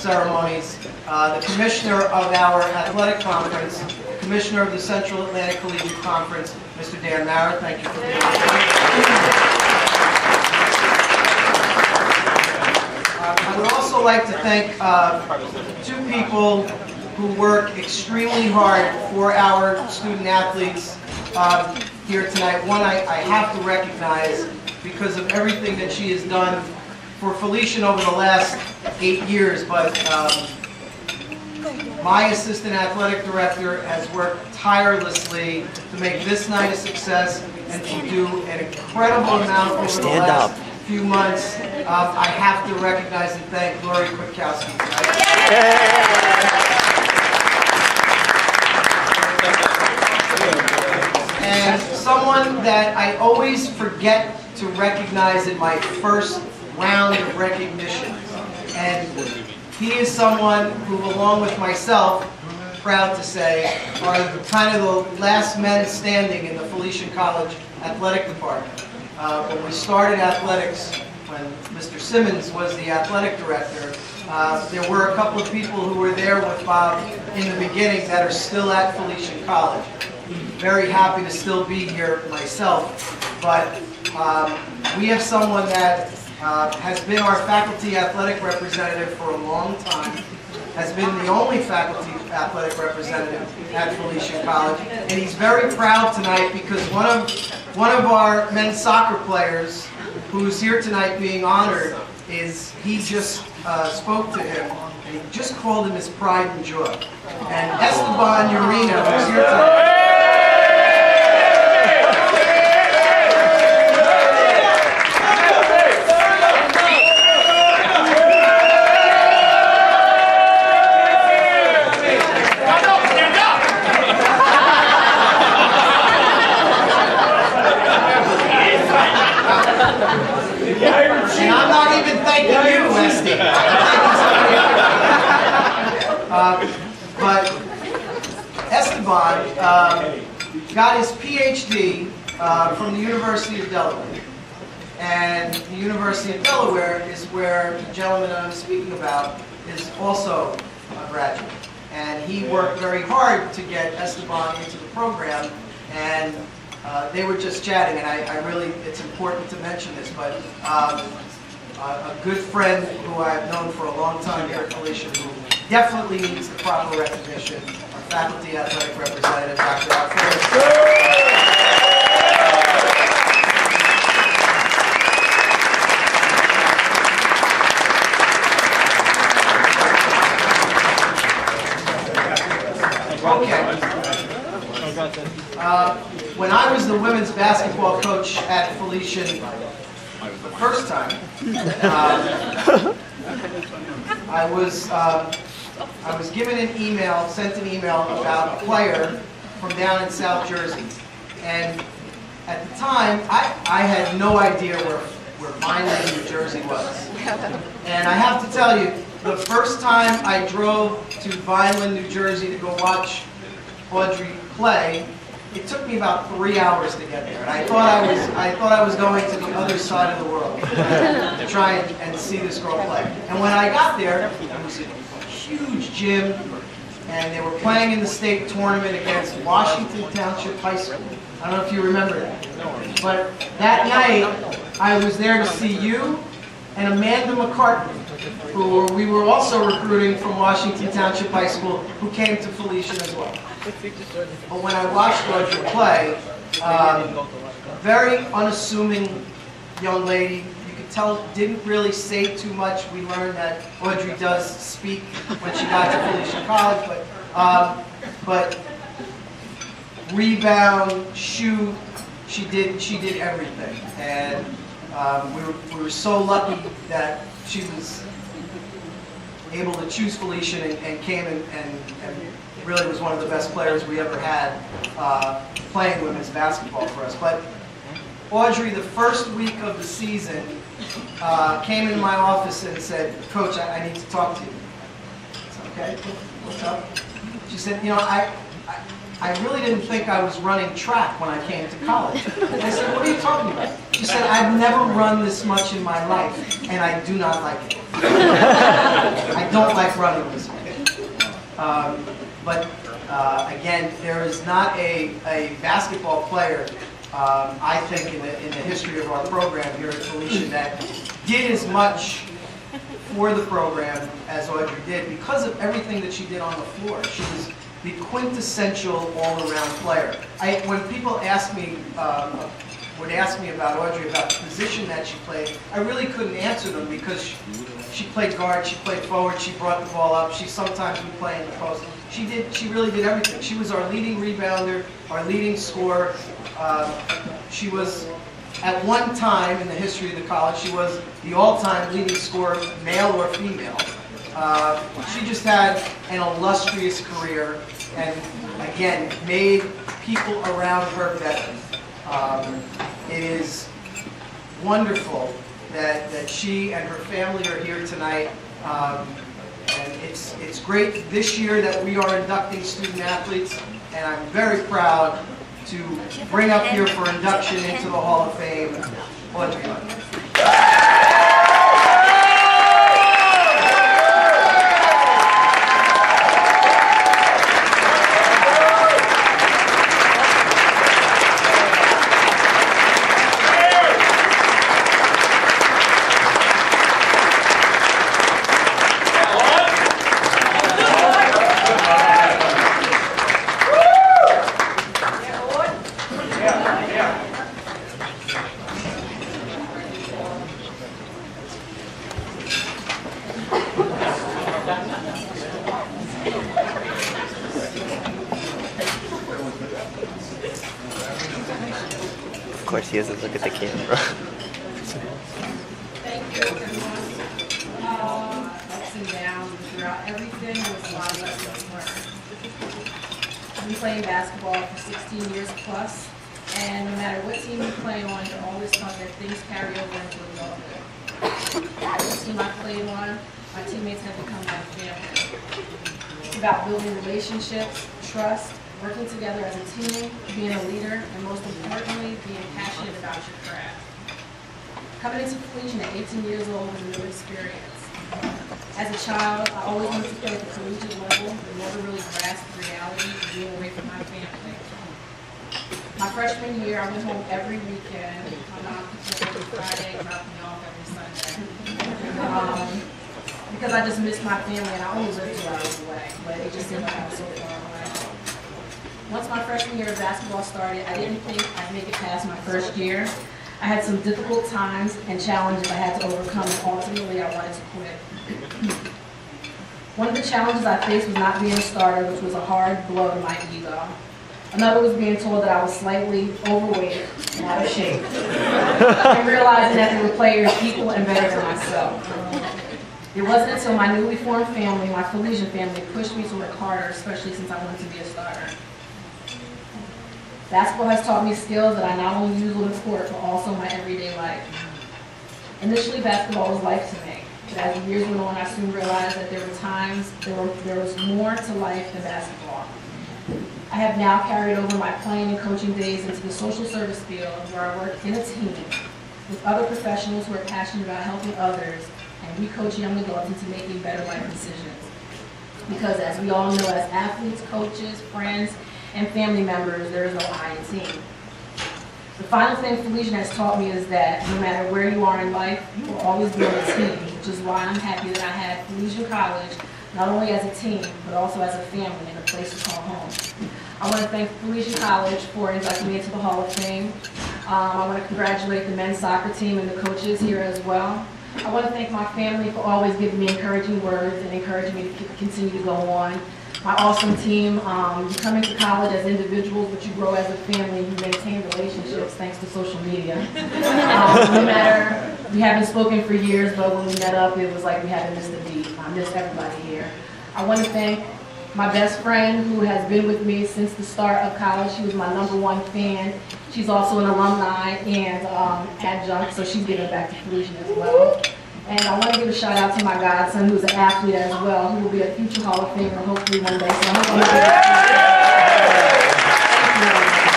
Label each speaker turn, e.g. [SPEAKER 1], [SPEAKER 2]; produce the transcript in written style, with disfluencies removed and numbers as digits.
[SPEAKER 1] ceremonies, the commissioner of our athletic conference, the commissioner of the Central Atlantic Collegiate Conference, Mr. Dan Mara. Thank you for being here. I would also like to thank two people who work extremely hard for our student athletes here tonight. One I have to recognize because of everything that she has done for Felician over the last 8 years, but my assistant athletic director has worked tirelessly to make this night a success and to do an incredible amount over the last few months. I have to recognize and thank Lori Kwiatkowski tonight. And someone that I always forget to recognize in my first round of recognition. And he is someone who, along with myself, proud to say, are kind of the last men standing in the Felician College athletic department. When we started athletics, when Mr. Simmons was the athletic director, there were a couple of people who were there with Bob in the beginning that are still at Felician College. Very happy to still be here myself, but we have someone that has been our faculty athletic representative for a long time, has been the only faculty athletic representative at Felician College, and he's very proud tonight because one of our men's soccer players who's here tonight being honored he just spoke to him, and he just called him his pride and joy. And Esteban Urena, who's here tonight. And I'm not even thanking you, Westy. But Esteban got his PhD from the University of Delaware. And the University of Delaware is where the gentleman I'm speaking about is also a graduate. And he worked very hard to get Esteban into the program, and they were just chatting, and I really, it's important to mention this, but a good friend who I've known for a long time here at Felician, who definitely needs the proper recognition, our faculty athletic representative, Dr. Alfred. When I was the women's basketball coach at Felician the first time, I was given an email, sent an email about a player from down in South Jersey. And at the time, I had no idea where Vineland, New Jersey was. And I have to tell you, the first time I drove to Vineland, New Jersey to go watch Audrey play, it took me about 3 hours to get there, and I thought I was going to the other side of the world to try and see this girl play. And when I got there, it was a huge gym, and they were playing in the state tournament against Washington Township High School. I don't know if you remember that. But that night, I was there to see you and Amanda McCartney, who we were also recruiting from Washington Township High School, who came to Felician as well. But when I watched Audrey play, very unassuming young lady. You could tell didn't really say too much. We learned that Audrey does speak when she got to Felician College, but rebound, shoot, she did everything, and we were so lucky that she was able to choose Felician and came and really was one of the best players we ever had playing women's basketball for us. But Audrey, the first week of the season, came into my office and said, "Coach, I need to talk to you." I said, "Okay, what's up?" She said, "You know, I really didn't think I was running track when I came to college. And I said, what are you talking about? She said, I've never run this much in my life, and I do not like it. I don't like running this much. Again, there is not a basketball player, I think, in the history of our program here at Felician that did as much for the program as Audrey did because of everything that she did on the floor. She was the quintessential all-around player. When people ask me, would ask me about Audrey, about the position that she played, I really couldn't answer them because she played guard, she played forward, she brought the ball up, she sometimes would play in the post. She really did everything. She was our leading rebounder, our leading scorer. She was, at one time in the history of the college, she was the all-time leading scorer, male or female. She just had an illustrious career and, again, made people around her better. It is wonderful that she and her family are here tonight. And it's great this year that we are inducting student athletes, and I'm very proud to bring up here for induction into the Hall of Fame, Audrey Lundy.
[SPEAKER 2] Of course, he doesn't look at the camera.
[SPEAKER 3] Thank you, everyone. Ups and downs throughout everything, there was a lot of lessons learned. I've been playing basketball for 16 years plus, and no matter what team you play on, you're always taught that things carry over into adulthood. Every team I played on, my teammates have become my family. It's about building relationships, trust, working together as a team, being a leader, and most importantly, being passionate about your craft. Coming into Felician at 18 years old was a new experience. As a child, I always wanted to play at the collegiate level, but never really grasped the reality of being away from my family. My freshman year, I went home every weekend. My mom picked me up every Friday, dropped me off every Sunday. Because I just missed my family, and I only lived 2 hours away, but it just seemed like I was so far away. Once my freshman year of basketball started, I didn't think I'd make it past my first year. I had some difficult times and challenges I had to overcome, and ultimately I wanted to quit. One of the challenges I faced was not being a starter, which was a hard blow to my ego. Another was being told that I was slightly overweight and out of shape, and realizing that there were players equal and better than myself. It wasn't until my newly formed family, my Felician family, pushed me to work harder, especially since I wanted to be a starter. Basketball has taught me skills that I not only use on the court, but also in my everyday life. Initially, basketball was life to me, but as the years went on, I soon realized that there were times there was more to life than basketball. I have now carried over my playing and coaching days into the social service field, where I work in a team with other professionals who are passionate about helping others, and we coach young adults into making better life decisions. Because as we all know, as athletes, coaches, friends, and family members, there is no I in team. The final thing Felician has taught me is that no matter where you are in life, you will always be on a team, which is why I'm happy that I had Felician College, not only as a team, but also as a family and a place to call home. I want to thank Felician College for inducting me into the Hall of Fame. I want to congratulate the men's soccer team and the coaches here as well. I want to thank my family for always giving me encouraging words and encouraging me to continue to go on. My awesome team, you come into college as individuals, but you grow as a family, you maintain relationships thanks to social media. No matter, we haven't spoken for years, but when we met up, it was like we haven't missed a beat. I miss everybody here. I want to thank my best friend who has been with me since the start of college. She was my #1 fan. She's also an alumni and adjunct, so she's giving back to Felician as well. And I want to give a shout out to my godson, who's an athlete as well, who will be a future Hall of Famer hopefully one day. So I hope I'm Thank you.